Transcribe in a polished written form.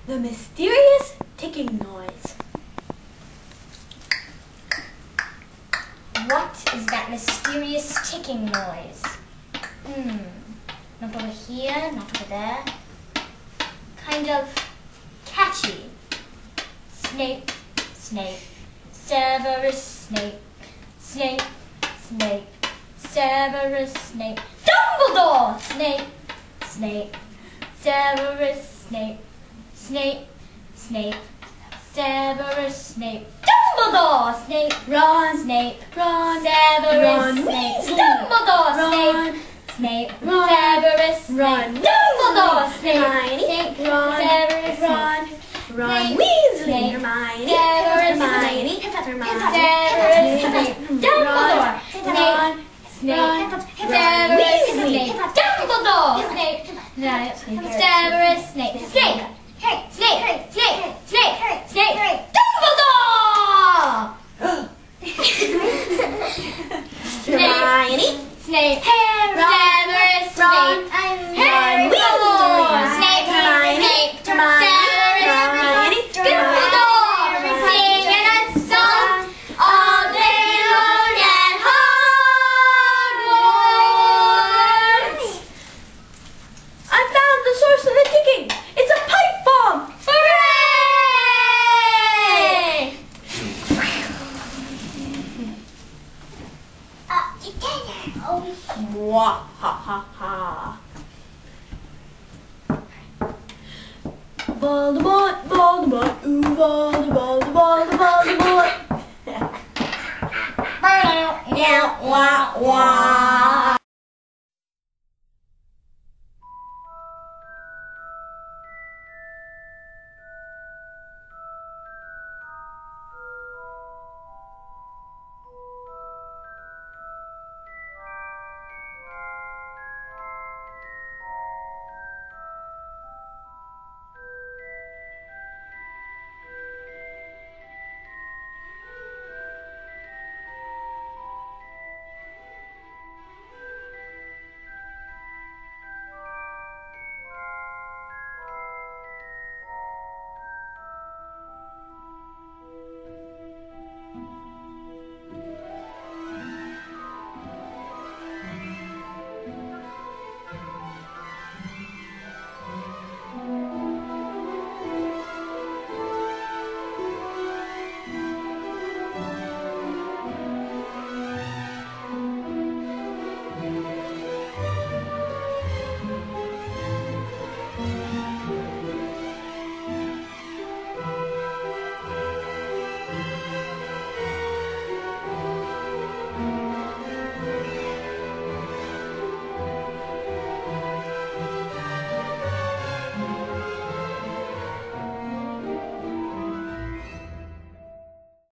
The mysterious ticking noise. What is that mysterious ticking noise? Not over here, not over there. Kind of catchy. Snape, Snape, Severus Snape, Snape, Snape, Severus Snape, Dumbledore! Snape, Snape, Severus Snape, Snape, Snape, Severus Snape, Dumbledore! Snape, Ron, Snape, Ron, Severus Ron Snape, Weasley. Dumbledore! Ron, Snape, Snape, Ron, Severus Snape, Ron Dumbledore! Weasley. Snape, Hermione, Snape, Ron, Severus Ron, Snape, Ron Snape, Weasley. Snape, Hermione, Severus Hermione, Snape, Hermione, Severus Snape, Dumbledore! Snape, Snape, Severus Snape, Dumbledore! Snape, Severus Snape, Snape, Snape, Snape, Snape, Snape, Dumbledore! Hermione, Snape, Severus Snape, Ron Harry Potter, Snape, Hermione, Snape, Severus Snape, Dumbledore, singing a song all day long at Hogwarts. I found the source of the ticking. It's a pipe bomb. Hooray! Mwahaha. Voldemort, Voldemort, ooh, Voldemort, Voldemort, Voldemort. Wah, wah.